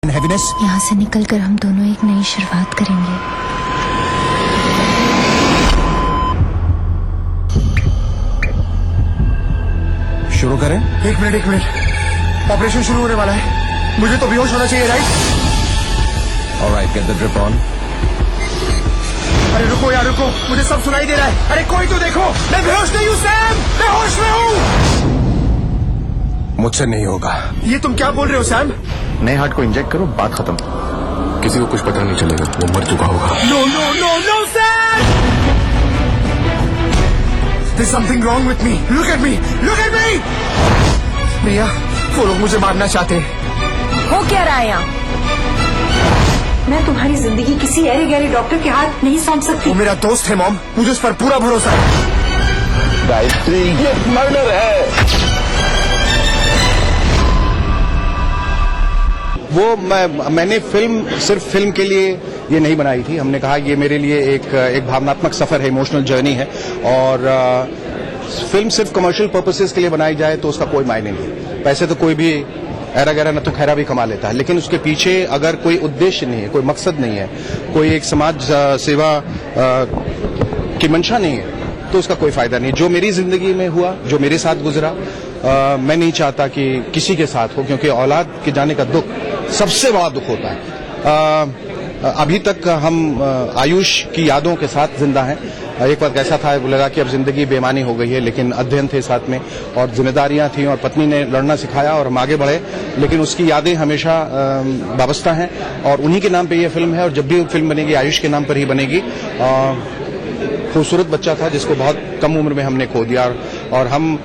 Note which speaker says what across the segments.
Speaker 1: यहाँ से निकलकर हम दोनों एक नई शुरुआत करेंगे।
Speaker 2: शुरू करें?
Speaker 3: एक मिनट। ऑपरेशन शुरू होने वाला है। मुझे तो बेहोश होना चाहिए, right?
Speaker 2: Alright, get the drip on.
Speaker 3: अरे रुको यार, रुको, मुझे सब सुनाई दे रहा है। अरे कोई तो देखो, मैं बेहोश नहीं हूँ सैम, मैं होश में हूँ।
Speaker 2: मुझसे नहीं होगा।
Speaker 3: ये तुम क्या बोल रहे हो सैम?
Speaker 4: नए हार्ट को इंजेक्ट करो, बात खत्म। किसी को कुछ पता नहीं चलेगा, वो मर चुका होगा।
Speaker 3: No, Sam! There's something wrong with me. Look at me! भैया, वो लोग मुझे मारना चाहते हैं।
Speaker 5: हो क्या रहा है यहाँ? मैं तुम्हारी जिंदगी किसी ऐरे गहरे डॉक्टर के हाथ नहीं सौंप सकती।
Speaker 3: वो मेरा दोस्त है मॉम, मुझे उस पर पूरा भरोसा है।
Speaker 4: गायत्री, ये मर्डर है। वो मैंने सिर्फ फिल्म के लिए ये नहीं बनाई थी। हमने कहा ये मेरे लिए एक भावनात्मक सफर है, इमोशनल जर्नी है। और फिल्म सिर्फ कमर्शियल पर्पसेस के लिए बनाई जाए तो उसका कोई मायने नहीं। पैसे तो कोई भी ऐरा गैरा न तो खैरा भी कमा लेता है, लेकिन उसके पीछे अगर कोई उद्देश्य नहीं है, कोई मकसद नहीं है, कोई एक समाज सेवा की मंशा नहीं है, तो उसका कोई फायदा नहीं। जो मेरी जिंदगी में हुआ, जो मेरे साथ गुजरा, मैं नहीं चाहता कि किसी के साथ हो, क्योंकि औलाद के जाने का दुख सबसे बड़ा दुख होता है। अभी तक हम आयुष की यादों के साथ जिंदा हैं। एक वक्त ऐसा था, वो लगा कि अब जिंदगी बेमानी हो गई है, लेकिन अध्ययन थे साथ में और जिम्मेदारियां थी और पत्नी ने लड़ना सिखाया और हम आगे बढ़े। लेकिन उसकी यादें हमेशा वाबस्ता हैं और उन्हीं के नाम पे ये फिल्म है। और जब भी फिल्म बनेगी आयुष के नाम पर ही बनेगी। खूबसूरत बच्चा था जिसको बहुत कम उम्र में हमने खो दिया और हम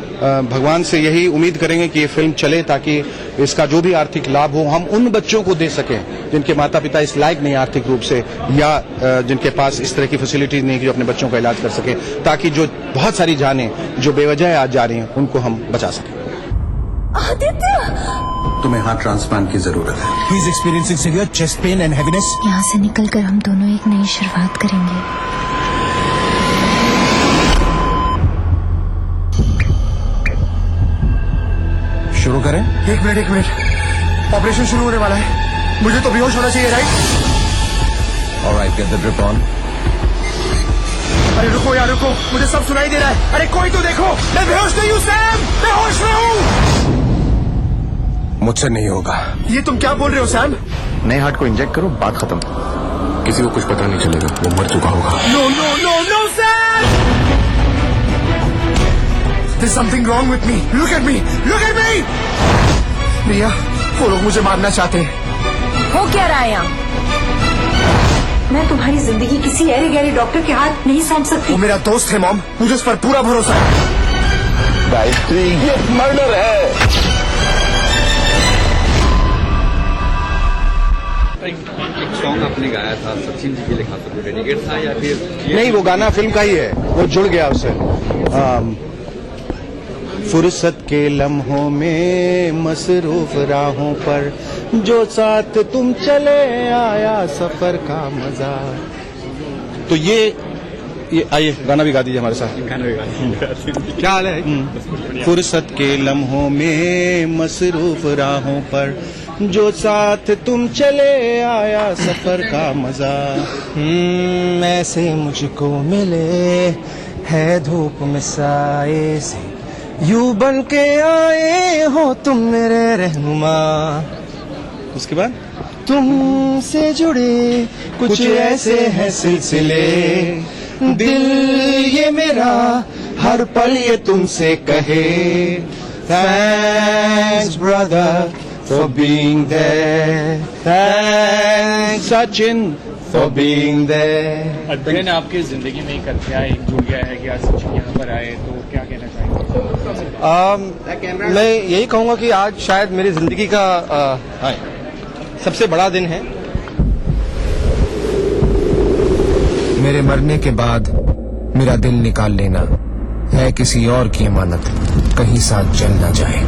Speaker 4: भगवान से यही उम्मीद करेंगे कि ये फिल्म चले ताकि इसका जो भी आर्थिक लाभ हो हम उन बच्चों को दे सकें जिनके माता पिता इस लायक नहीं आर्थिक रूप से, या जिनके पास इस तरह की फैसिलिटीज नहीं कि जो अपने बच्चों का इलाज कर सके, ताकि जो बहुत सारी जानें जो बेवजह आज जा रही हैं उनको हम बचा सकें।
Speaker 2: तुम्हें हार्ट ट्रांसप्लांट की जरूरत है। He is experiencing severe chest pain and heaviness.
Speaker 1: यहाँ से निकलकर हम दोनों एक नई शुरुआत करेंगे।
Speaker 2: शुरू करें?
Speaker 3: एक मिनट। ऑपरेशन शुरू होने वाला है। मुझे तो बेहोश होना चाहिए, right?
Speaker 2: Alright, get the drip on.
Speaker 3: अरे रुको यार, रुको, मुझे सब सुनाई दे रहा है। अरे कोई तो देखो, मैं बेहोश नहीं हूँ सैम, मैं होश में हूँ।
Speaker 2: मुझसे नहीं होगा।
Speaker 3: ये तुम क्या बोल रहे हो सैम?
Speaker 4: नए हार्ट को इंजेक्ट करो, बात खत्म। किसी को कुछ पता नहीं चलेगा, वो मर चुका होगा।
Speaker 3: No, Sam! There's something wrong with me. Look at me! भैया, वो लोग मुझे मारना चाहते हैं।
Speaker 5: हो क्या रहा है यहाँ? मैं तुम्हारी जिंदगी किसी ऐरे गहरे डॉक्टर के हाथ नहीं सौंप सकती।
Speaker 3: वो मेरा दोस्त है मॉम, मुझे उस पर पूरा भरोसा है।
Speaker 4: गायत्री, ये मर्डर है।
Speaker 6: एक सॉन्ग आपने गाया था, सचिन जी के लिखा था, वो डेडिकेट था या फिर?
Speaker 4: नहीं, वो गाना फिल्म का ही है, वो जुड़ गया उससे। फुर्सत के लम्हों में मसरूफ राहों पर जो साथ तुम चले आया सफर का मजा। तो ये आइए गाना भी गा दीजिए हमारे साथ। क्या हाल है? फुर्सत के लम्हों में मसरूफ राहों पर जो साथ तुम चले आया सफर का मजा। ऐसे मुझको मिले है धूप में साए से, यूं बन के आए हो तुम मेरे रहनुमा। उसके बाद तुमसे जुड़े कुछ ऐसे हैं सिलसिले, दिल ये मेरा हर पल ये तुमसे कहे, thanks brother for being there, thanks Sachin for being there.
Speaker 7: अध्ययन आपकी जिंदगी में एक अध्याय जुड़ गया है कि आज सचिन यहाँ पर आए, तो क्या कहना चाहेंगे?
Speaker 8: मैं यही कहूँगा कि आज शायद मेरी जिंदगी का सबसे बड़ा दिन है।
Speaker 2: मेरे मरने के बाद मेरा दिल निकाल लेना है किसी और की अमानत, कहीं साथ जल ना जाए।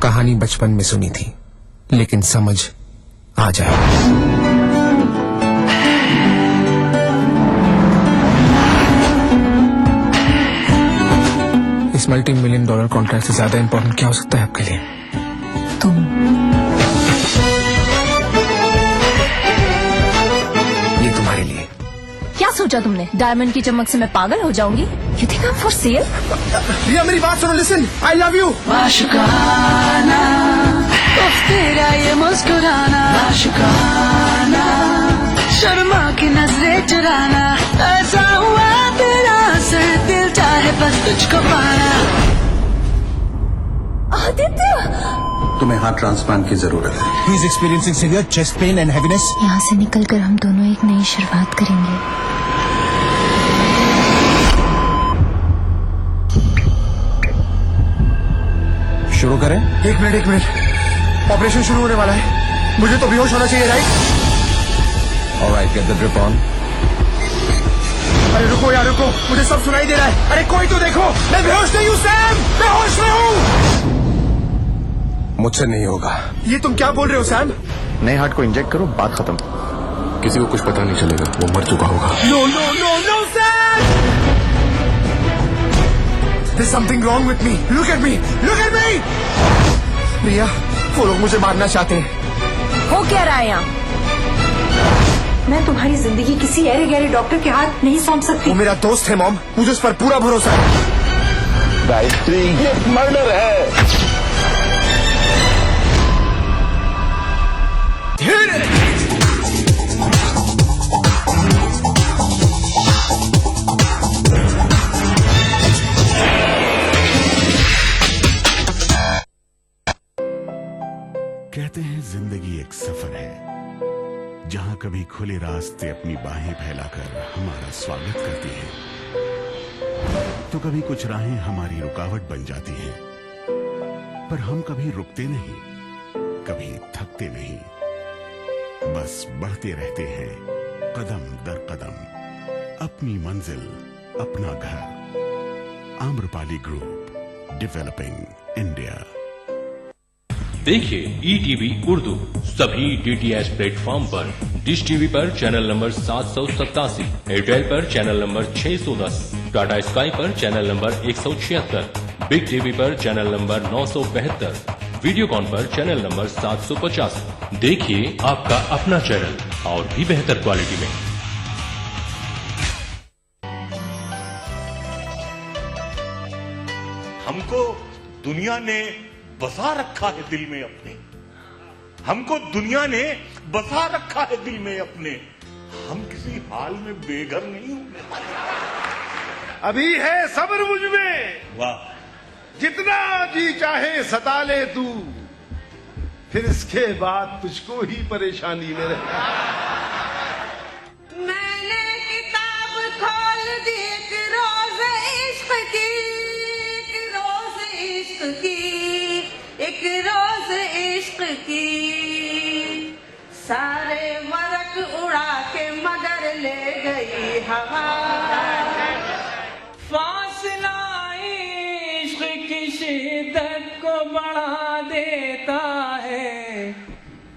Speaker 2: कहानी बचपन में सुनी थी, लेकिन समझ आ जाए। इस $multi-million कॉन्ट्रैक्ट से ज्यादा इंपॉर्टेंट क्या हो सकता है आपके लिए?
Speaker 5: तुम।
Speaker 2: ये तुम्हारे लिए।
Speaker 1: क्या सोचा तुमने? डायमंड की चमक से मैं पागल हो जाऊंगी? You think I am for sale?
Speaker 3: Riya मेरी बात सुनो, लिसन, आई लव यू।
Speaker 9: आशिकाना उफ तेरा ये मुस्कुराना, आशिकाना शर्मा की नजरें चुराना, ऐसा हुआ तेरा असर, दिल चाहे बस तुझको पाना।
Speaker 1: आदित्य,
Speaker 4: तुम्हें हार्ट ट्रांसप्लांट की जरूरत है।
Speaker 3: He is experiencing severe chest pain and heaviness.
Speaker 1: यहाँ से निकलकर हम दोनों एक नई शुरुआत करेंगे।
Speaker 2: शुरू करें?
Speaker 3: एक मिनट, ऑपरेशन शुरू होने वाला है, मुझे तो बेहोश होना चाहिए, right?
Speaker 2: Alright, get the drip on.
Speaker 3: अरे रुको यार रुको, मुझे सब सुनाई दे रहा है। अरे कोई तो देखो, मैं बेहोश नहीं हूँ सैम, मैं होश में हूँ।
Speaker 2: मुझसे नहीं होगा।
Speaker 3: ये तुम क्या बोल रहे हो सैम?
Speaker 4: नए हार्ट को इंजेक्ट करो, बात खत्म।
Speaker 2: किसी को कुछ पता नहीं चलेगा, वो मर चुका होगा।
Speaker 3: No no no no Sam! There's something wrong with me. Look at me, look at me! प्रिया, वो लोग मुझे मारना चाहते हैं।
Speaker 1: हो क्या रहा है यहाँ?
Speaker 5: मैं तुम्हारी जिंदगी किसी ऐरे गहरे डॉक्टर के हाथ नहीं सौंप सकती।
Speaker 3: वो मेरा दोस्त है मॉम, मुझे उस पर पूरा भरोसा है।
Speaker 4: गायत्री, ये मर्डर है।
Speaker 10: कहते हैं जिंदगी एक सफर है, जहां कभी खुले रास्ते अपनी बाहें फैलाकर हमारा स्वागत करती हैं, तो कभी कुछ राहें हमारी रुकावट बन जाती हैं। पर हम कभी रुकते नहीं, कभी थकते नहीं, बस बढ़ते रहते हैं कदम दर कदम, अपनी मंजिल, अपना घर। Amrapali group, developing India.
Speaker 11: देखिए ETV उर्दू सभी DTH प्लेटफॉर्म पर, डिश टीवी पर चैनल नंबर 787, एयरटेल पर चैनल नंबर 610, टाटा स्काई पर चैनल नंबर 176, बिग टीवी पर चैनल नंबर 972, वीडियोकॉन पर चैनल नंबर 750। देखिए आपका अपना चैनल और भी बेहतर क्वालिटी में।
Speaker 10: हमको दुनिया ने बसा रखा है दिल में अपने, हमको दुनिया ने बसा रखा है दिल में अपने, हम किसी हाल में बेघर नहीं होंगे।
Speaker 3: अभी है सब्र मुझ में,
Speaker 10: वाह,
Speaker 3: जितना जी चाहे सता ले तू, फिर इसके बाद तुझको ही परेशानी में रहना।
Speaker 9: मैंने किताब खोल दी एक रोज इश्क की, एक रोज इश्क की, एक रोज इश्क की, सारे मरक उड़ा के मगर ले गई हवा। फासला इश्क की शिद्दत को बढ़ा देता है,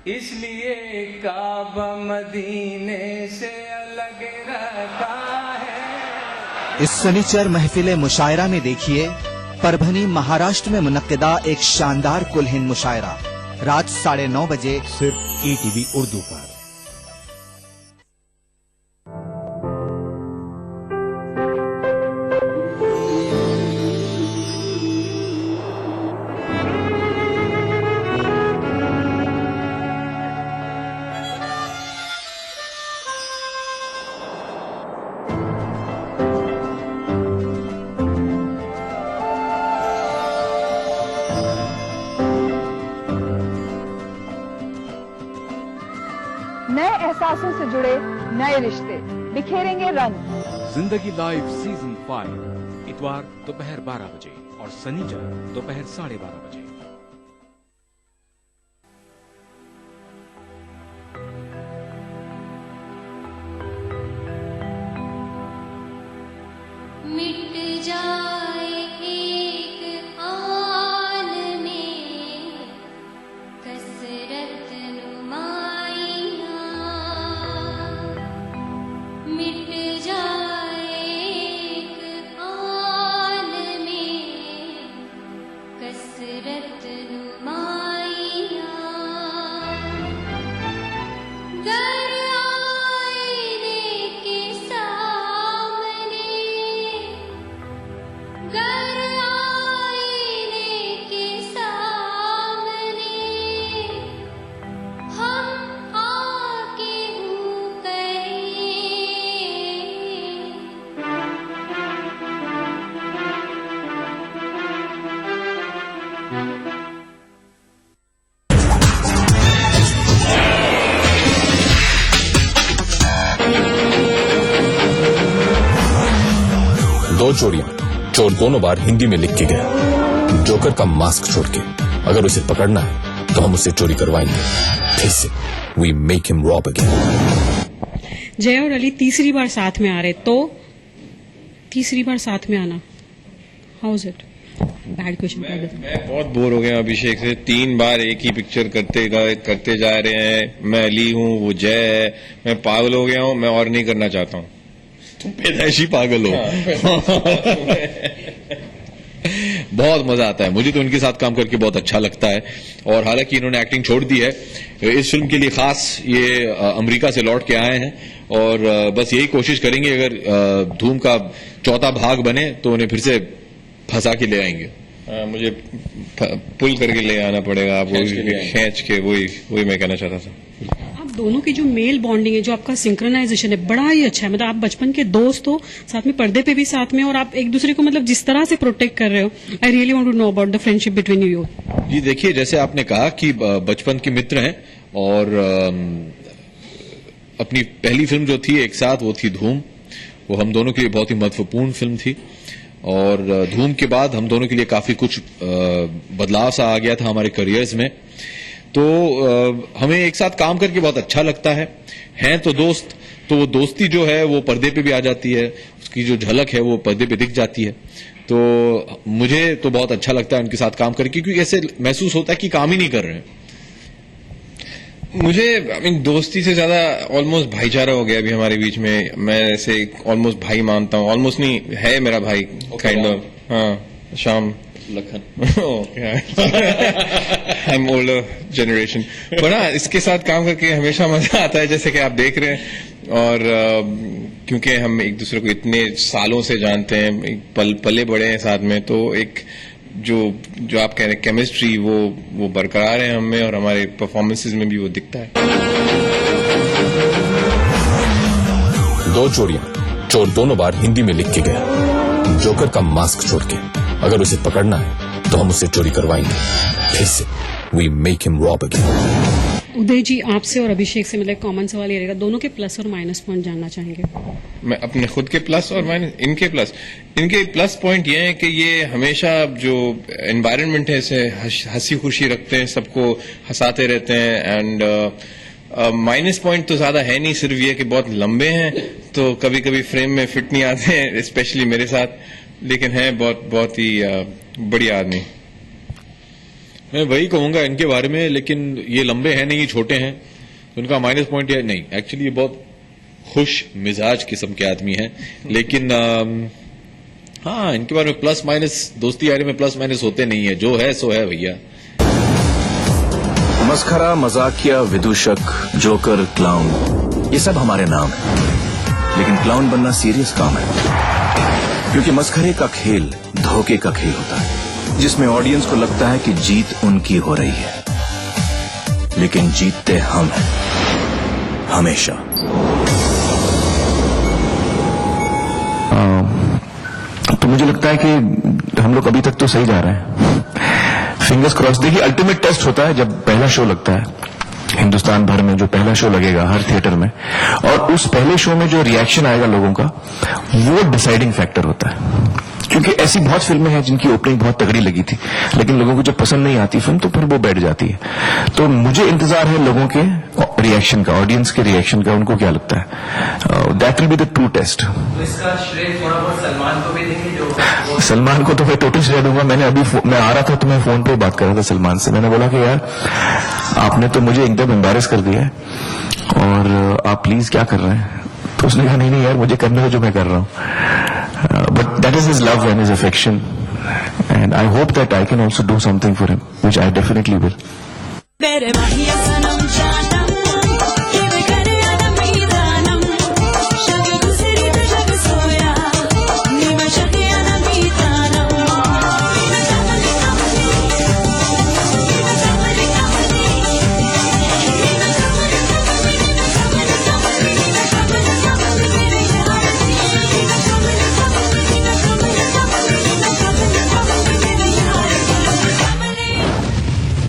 Speaker 9: इसलिए काबा मदीने से अलग रहता है।
Speaker 12: इस शनिचर महफिल मुशायरा में देखिए परभनी महाराष्ट्र में मुनक्किदा एक शानदार कुल हिंद मुशायरा, रात 9:30 बजे सिर्फ ETV उर्दू पर।
Speaker 13: नए एहसासों से जुड़े नए रिश्ते बिखेरेंगे रंग।
Speaker 14: जिंदगी लाइव सीजन 5 इतवार दोपहर 12 बजे और शनिचर दोपहर 12:30 बजे।
Speaker 15: मिट जाए एक आन में कसरत नुमाइयां, मिट जाए एक आन में कसरत
Speaker 11: दो चोरियां चोर दोनों बार हिंदी में लिख के गया, जोकर का मास्क छोड़ के। अगर उसे पकड़ना है तो हम उससे चोरी करवाएंगे, फिर से we make him rob again.
Speaker 16: Jai और अली तीसरी बार साथ में आ रहे, तो तीसरी बार साथ में आना, how is it? Bad question.
Speaker 17: मैं बहुत बोर हो गया अभिषेक से, 3 बार एक ही पिक्चर करते जा रहे हैं। मैं अली हूँ, वो जय है, मैं पागल हो गया हूँ, मैं और नहीं करना चाहता हूँ। तुम पैदाइशी पागल हो। बहुत मजा आता है मुझे तो उनके साथ काम करके, बहुत अच्छा लगता है। और हालांकि इन्होंने एक्टिंग छोड़ दी है, इस फिल्म के लिए खास ये अमेरिका से लौट के आए हैं और बस यही कोशिश करेंगे अगर धूम का चौथा भाग बने तो उन्हें फिर से फंसा के ले आएंगे। मुझे पुल करके ले आना पड़ेगा, आप खींच के, वही मैं कहना चाहता था।
Speaker 16: आप दोनों की जो मेल बॉन्डिंग है, जो आपका सिंक्रोनाइजेशन है, बड़ा ही अच्छा है। मतलब आप बचपन के दोस्त हो, साथ में पर्दे पे भी साथ में, और आप एक दूसरे को मतलब जिस तरह से प्रोटेक्ट कर रहे हो। I really want to know about the friendship between you.
Speaker 17: जी देखिए, जैसे आपने कहा कि बचपन के मित्र हैं और अपनी पहली फिल्म जो थी एक साथ, वो थी धूम। वो हम दोनों के लिए बहुत ही महत्वपूर्ण फिल्म थी और धूम के बाद हम दोनों के लिए काफी कुछ बदलाव सा आ गया था हमारे करियर्स में। तो हमें एक साथ काम करके बहुत अच्छा लगता है। हैं तो दोस्त, तो वो दोस्ती जो है वो पर्दे पे भी आ जाती है, उसकी जो झलक है वो पर्दे पे दिख जाती है। तो मुझे तो बहुत अच्छा लगता है उनके साथ काम करके, क्योंकि ऐसे महसूस होता है कि काम ही नहीं कर रहे हैं। मुझे दोस्ती से ज्यादा ऑलमोस्ट भाईचारा हो गया अभी हमारे बीच में। मैं ऐसे ऑलमोस्ट भाई मानता हूँ, ऑलमोस्ट नहीं है मेरा भाई काइंड ऑफ। हाँ, शाम Lakhan. I am older generation, पर हाँ, इसके साथ काम करके हमेशा मजा आता है, जैसे कि आप देख रहे हैं। और क्योंकि हम एक दूसरे को इतने सालों से जानते हैं, पले बड़े हैं साथ में, तो एक जो आप कह रहे हैं केमिस्ट्री, वो बरकरार है हमें, और हमारे परफॉर्मेंसेस में भी वो दिखता है।
Speaker 11: दो चोरियां चोर दोनों बार हिंदी में लिख के गया, जोकर का मास्क छोड़ के। अगर उसे पकड़ना है तो हम उससे चोरी करवाएंगे, फिर से we make him rob again.
Speaker 16: Uday ji, आपसे और अभिषेक से मतलब कॉमन सवाल ये रहेगा, दोनों के प्लस और माइनस पॉइंट जानना चाहेंगे।
Speaker 17: मैं अपने खुद के प्लस और माइनस, इनके प्लस पॉइंट ये है कि ये हमेशा जो एनवायरनमेंट है इसे हंसी खुशी रखते हैं, सबको हंसाते रहते हैं। एंड माइनस पॉइंट तो ज्यादा है नहीं, सिर्फ ये कि बहुत लंबे हैं, तो कभी कभी फ्रेम में फिट नहीं आते हैं, स्पेशली मेरे साथ, लेकिन है बहुत ही बढ़िया आदमी।
Speaker 11: मैं वही कहूंगा इनके बारे में, लेकिन ये लंबे हैं नहीं, ये छोटे हैं, तो उनका माइनस पॉइंट है नहीं। एक्चुअली ये बहुत खुश मिजाज किस्म के आदमी हैं, लेकिन हाँ, इनके बारे में प्लस माइनस, दोस्ती यारी में प्लस माइनस होते नहीं है, जो है सो है भैया।
Speaker 18: मस्खरा, मजाकिया, विदूषक, जोकर, क्लाउन, ये सब हमारे नाम है, लेकिन क्लाउन बनना सीरियस काम है, क्योंकि मस्खरे का खेल धोखे का खेल होता है, जिसमें ऑडियंस को लगता है कि जीत उनकी हो रही है, लेकिन जीतते हम हैं हमेशा।
Speaker 19: तो मुझे लगता है कि हम लोग अभी तक तो सही जा रहे हैं, फिंगर्स क्रॉस। देखिए, अल्टीमेट टेस्ट होता है जब पहला शो लगता है हिंदुस्तान भर में, जो पहला शो लगेगा हर थिएटर में, और उस पहले शो में जो रिएक्शन आएगा लोगों का, वो डिसाइडिंग फैक्टर होता है। क्योंकि ऐसी बहुत फिल्में हैं जिनकी ओपनिंग बहुत तगड़ी लगी थी, लेकिन लोगों को जब पसंद नहीं आती फिल्म तो फिर वो बैठ जाती है। तो मुझे इंतजार है लोगों के रिएक्शन का, ऑडियंस के रिएक्शन का, उनको क्या लगता है। That will be the true test.
Speaker 20: इसका श्रेय थोड़ा बहुत सलमान को भी देंगे, जो
Speaker 19: सलमान को तो मैं टोटल श्रेय दूंगा। मैंने अभी मैं आ रहा था तो मैं फोन पे बात कर रहा था सलमान से, मैंने बोला कि यार आपने तो मुझे एकदम एम्बैरेस कर दिया है, और आप प्लीज क्या कर रहे हैं। तो उसने कहा नहीं यार, मुझे करने को जो मैं कर रहा हूँ। But that is his love and his affection, and I hope that I can also do something for him, which I definitely will.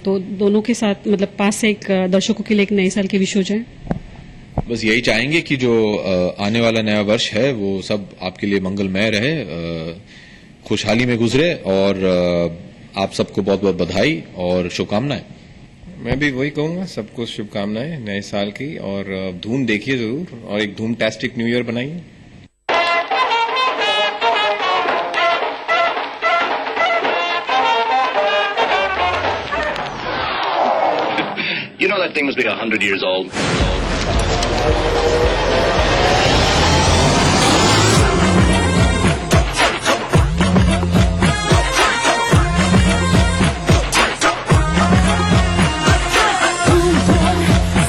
Speaker 16: तो दोनों के साथ मतलब पास से एक दर्शकों के लिए एक नए साल की विश हो जाए।
Speaker 17: बस यही चाहेंगे कि जो आने वाला नया वर्ष है वो सब आपके लिए मंगलमय रहे, खुशहाली में गुजरे, और आप सबको बहुत बहुत बधाई और शुभकामनाएं।
Speaker 7: मैं भी वही कहूंगा, सबको शुभकामनाएं नए साल की, और धूम देखिए जरूर, और एक धूमटास्टिक न्यू ईयर बनाइए।
Speaker 18: You know that thing must be 100 years old.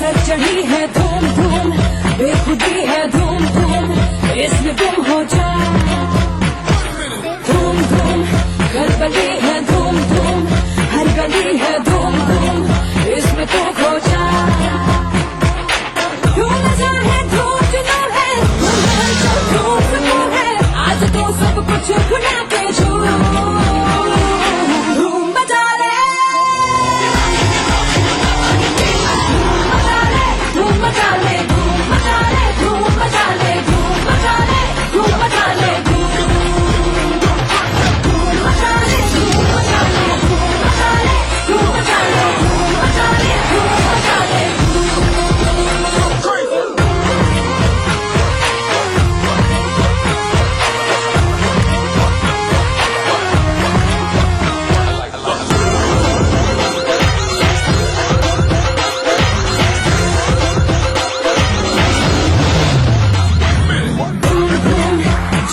Speaker 9: Sir चढ़ी है धूम धूम, बेखुदी है धूम धूम, इसमें गुम हो जा। धूम धूम गड़बड़ी है धूम धूम, हर गली है धूम धूम, इसमें तो खो जा। धूम मचा है, धूम जुनून है, धूम सुकून है, आज तो सब कुछ भुला के झूम बजा ले। धूम मचा ले, धूम मचा ले, धूम मचा ले, धूम मचा ले, धूम मचा ले, धूम मचा ले, धूम मचा ले, धूम मचा ले, धूम मचा ले, धूम मचा ले, धूम मचा ले।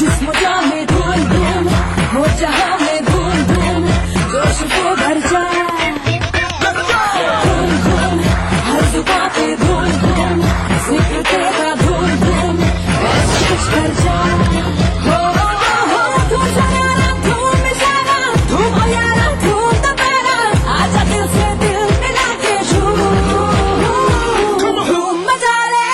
Speaker 9: जिस्म जान में धूम धूम, हो जहां में धूम धूम, जोश को भर जा। धूम धूम हर जुबां पे धूम धूम, जिक्र तेरा धूम धूम, बस कुछ कर जा। हो धूम सरारा, धूम इशारा, धूम हो यारा, धूम दबेरा, आजा दिल से दिल मिला के झूम धूम मचा ले।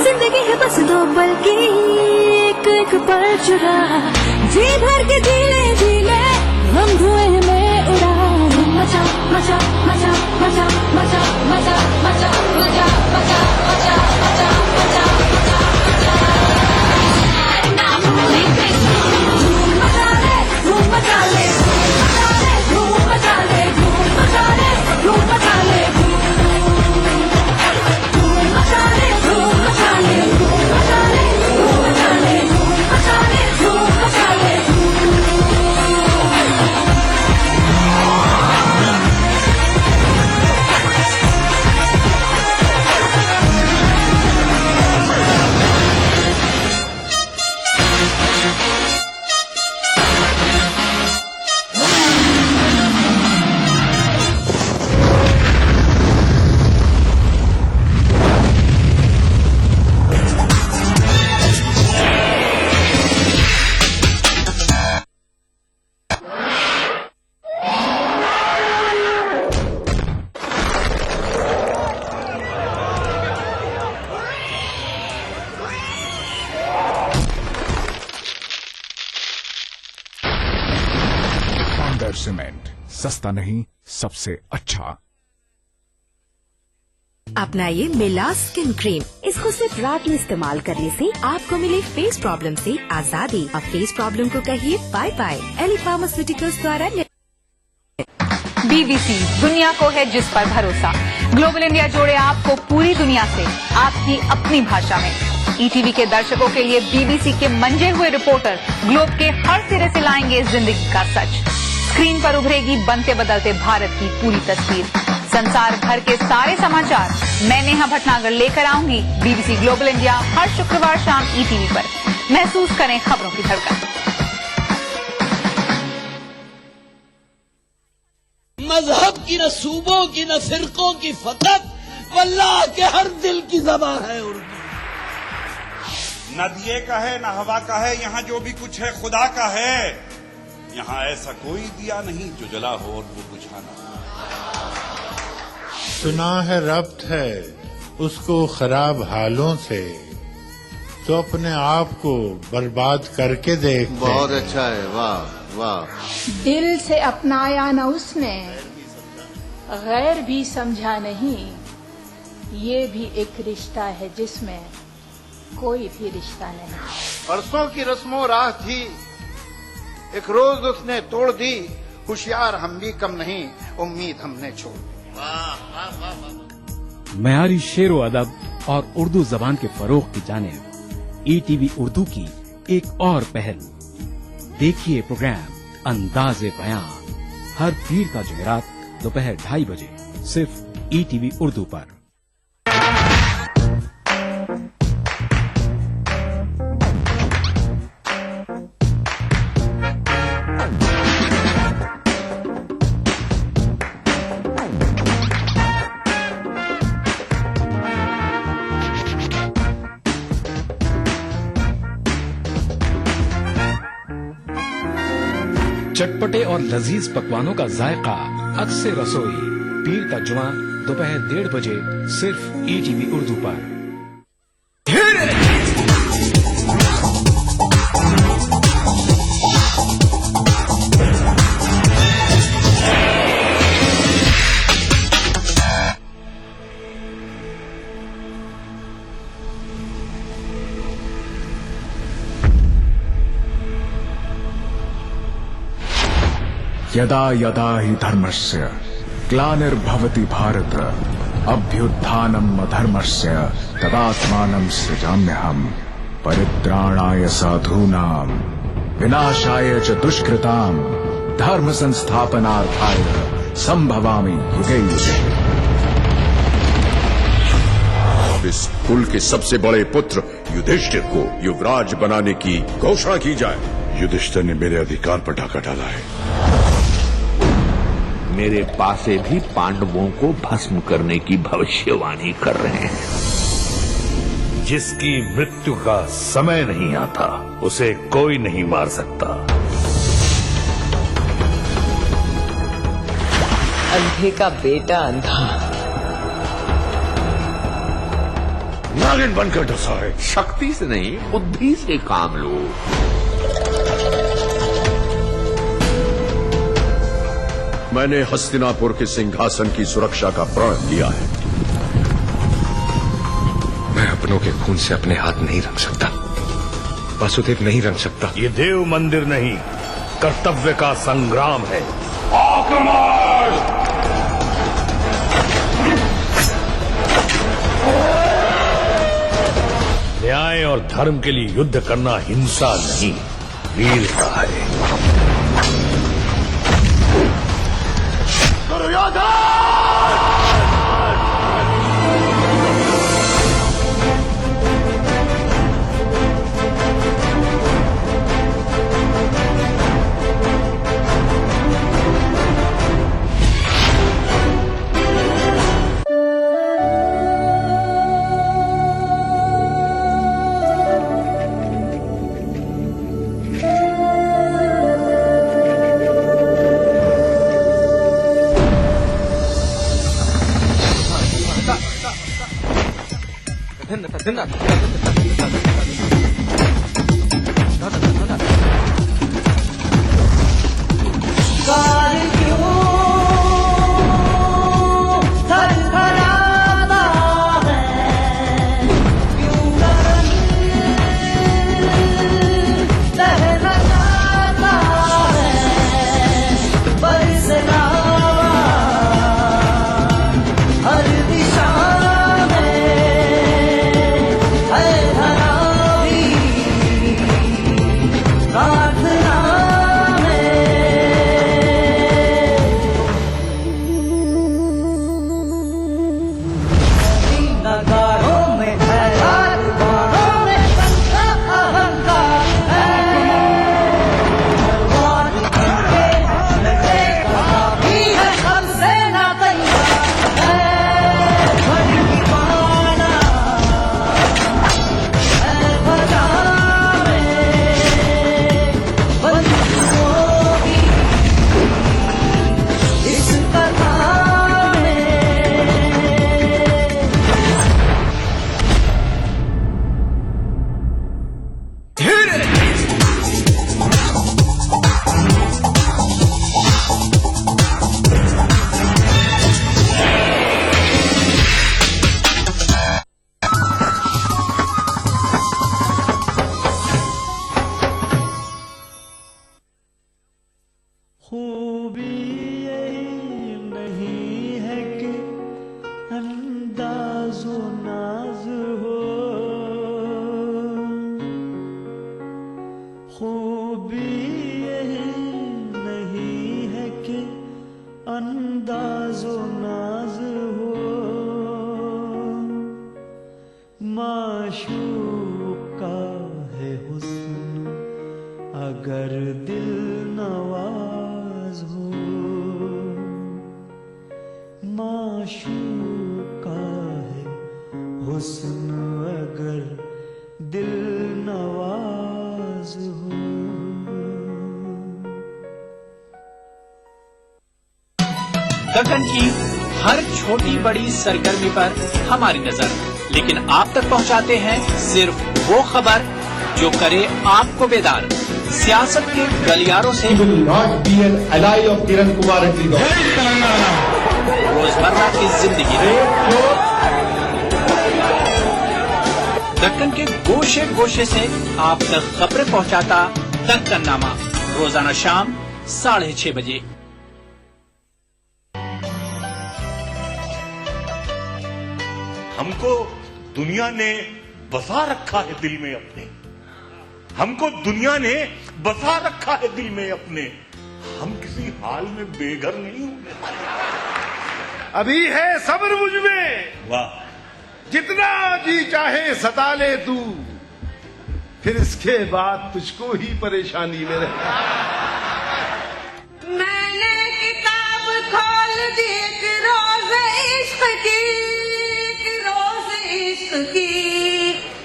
Speaker 9: जिंदगी है बस दो पल की, एक एक पल चुरा, जी भर के जी ले हम धुएं में उड़ा। मचा मचा मचा मचा मचा मचा मचा मचा मचा मचा मचा मचा धूम मचा ले, धूम मचा ले, धूम मचा ले, धूम मचा ले, धूम मचा ले, धूम मचा ले, धूम मचा ले, धूम मचा ले, धूम मचा ले, धूम मचा ले,
Speaker 10: सीमेंट सस्ता नहीं, सबसे अच्छा।
Speaker 5: अपनाइए मिला स्किन क्रीम। इसको सिर्फ रात में इस्तेमाल करने से आपको मिले फेस प्रॉब्लम से आजादी। अब फेस प्रॉब्लम को कहिए बाय बाय। एली फार्मास्यूटिकल्स द्वारा।
Speaker 13: बीबीसी दुनिया को है जिस पर भरोसा। ग्लोबल इंडिया जोड़े आपको पूरी दुनिया से आपकी अपनी भाषा में। ईटीवी के दर्शकों के लिए बीबीसी के मंजे हुए रिपोर्टर ग्लोब के हर सिरे से लाएंगे जिंदगी का सच। स्क्रीन पर उभरेगी बनते बदलते भारत की पूरी तस्वीर। संसार भर के सारे समाचार मैं नेहा भटनागर लेकर आऊंगी बीबीसी ग्लोबल इंडिया हर शुक्रवार शाम ईटीवी पर। महसूस करें खबरों की धड़कन।
Speaker 9: मजहब
Speaker 21: की, न सूबों की, न फिरकों की, फकत वल्लाह के हर दिल की ज़बान है उर्दू।
Speaker 22: न दिए का है न हवा का है, यहाँ जो भी कुछ है खुदा का है। यहाँ ऐसा कोई दिया नहीं जो जला हो और वो बुझाना।
Speaker 23: सुना है रब्त है उसको खराब हालों से, तो अपने आप को बर्बाद करके देखते।
Speaker 24: बहुत अच्छा है, वाह वाह।
Speaker 25: दिल से अपनाया न उसने, गैर भी समझा नहीं, ये भी एक रिश्ता है जिसमें कोई भी रिश्ता नहीं।
Speaker 24: परसों की रस्मों राह थी, एक रोज उसने तोड़ दी, होशियार हम भी कम नहीं, उम्मीद हमने छोड़ दी।
Speaker 14: मयारी शेर व अदब और उर्दू जबान के फरोग की जानिब ETV उर्दू की एक और पहल। देखिए प्रोग्राम अंदाज़े बयां हर पीर का जुमेरात दोपहर 2:30 बजे सिर्फ ETV उर्दू पर। चटपटे और लजीज पकवानों का जायका अक्सर रसोई, पीर का जुमा दोपहर 1:30 बजे सिर्फ ETV उर्दू पर।
Speaker 19: यदा यदा हि धर्मस्य ग्लानिर्भवति भारत अभ्युत्थानम् अधर्मस्य तदात्मानं सृजाम्यहम् परित्राणाय साधूनां विनाशाय च दुष्कृतां धर्म संस्थापनार्थाय संभवामि युगे युगे।
Speaker 26: अब इस कुल के सबसे बड़े पुत्र युधिष्ठिर को युवराज बनाने की घोषणा की जाए।
Speaker 10: युधिष्ठिर ने मेरे अधिकार पर डाका डाला है।
Speaker 27: मेरे पासे भी पांडवों को भस्म करने की भविष्यवाणी कर रहे हैं।
Speaker 28: जिसकी मृत्यु का समय नहीं आता उसे कोई नहीं मार सकता।
Speaker 29: अंधे का बेटा अंधा,
Speaker 28: नागिन बनकर डसा है।
Speaker 27: शक्ति से नहीं बुद्धि से काम लो।
Speaker 26: मैंने हस्तिनापुर के सिंहासन की सुरक्षा का प्रण लिया है।
Speaker 3: मैं अपनों के खून से अपने हाथ नहीं रंग सकता, वासुदेव नहीं रंग सकता।
Speaker 28: ये देव मंदिर नहीं, कर्तव्य का संग्राम है। न्याय और धर्म के लिए युद्ध करना हिंसा नहीं, वीरता है।
Speaker 1: खूबी यही नहीं है कि अंदाज़ो नाज हो, खूबी यही नहीं है कि अंदाज़ो नाज हो, माशूक का है हुस्न अगर दिल नवाज हो, माशूक का है हुस्न अगर दिल नवाज हो।
Speaker 2: दक्कन की हर छोटी बड़ी सरगर्मी पर हमारी नजर, लेकिन आप तक पहुंचाते हैं सिर्फ वो खबर जो करे आपको बेदार। सियासत के गलियारों से रोजमर्रा की जिंदगी दक्कन के गोशे गोशे से आप तक खबरें पहुंचाता दक्कन नामा, रोजाना शाम 6:30 बजे।
Speaker 22: हमको दुनिया ने बसा रखा है दिल में अपने, हमको दुनिया ने बसा रखा है दिल में अपने, हम किसी हाल में बेघर नहीं होंगे।
Speaker 24: अभी है सब्र मुझ में,
Speaker 22: वाह,
Speaker 24: जितना जी चाहे सता ले तू, फिर इसके बाद तुझको ही परेशानी में रहना।
Speaker 9: मैंने किताब खोल दी एक रोज इश्क की, एक रोज इश्क की,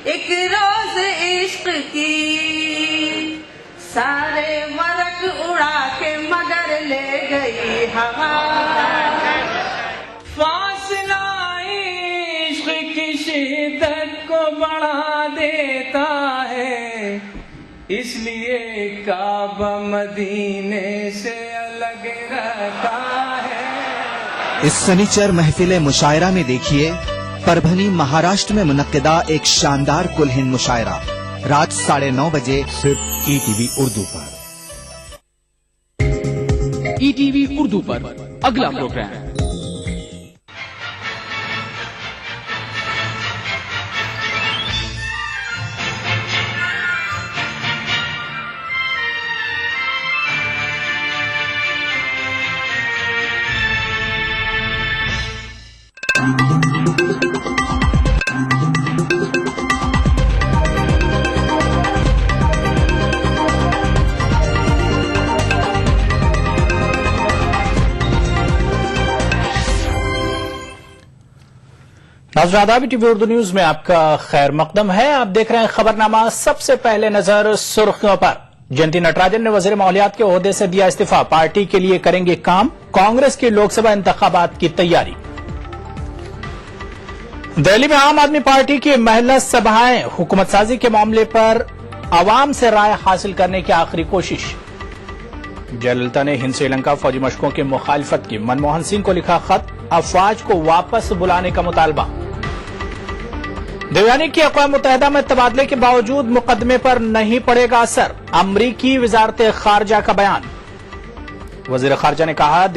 Speaker 9: एक रोज इश्क की, सारे वर्क उड़ा के मगर ले गई हवा। फासला इश्क की शिद्दत को बढ़ा देता है, इसलिए काबा मदीने से अलग रहता है।
Speaker 4: इस शनिचर महफिल मुशायरा में देखिए परभनी महाराष्ट्र में मुनक्किदा एक शानदार कुल हिंद मुशायरा, रात 9:30 बजे
Speaker 14: सिर्फ ETV उर्दू पर। ETV उर्दू पर अगला प्रोग्राम नाज़रीन, टीवी उर्दू न्यूज में आपका खैर मकदम है। आप देख रहे हैं खबरनामा। सबसे पहले नजर सुर्खियों पर। जयंती नटराजन ने वजीर माहौलियात के ओहदे से दिया इस्तीफा, पार्टी के लिए करेंगे काम। कांग्रेस की लोकसभा इंतखाबात की तैयारी। दिल्ली में आम आदमी पार्टी की महिला सभाएं, हुकूमत साजी के मामले पर आवाम से राय हासिल करने की आखिरी कोशिश। जयललिता ने हिंद श्रीलंका फौजी मशकों की मुखालिफत की, मनमोहन सिंह को लिखा खत, अफवाज को वापस बुलाने का मुतालबा। देवयानी की अक़वाम मुत्तहिदा में तबादले के बावजूद मुकदमे पर नहीं पड़ेगा असर, अमरीकी वज़ारत ख़ारजा का बयान। वज़ीर ख़ारजा ने कहा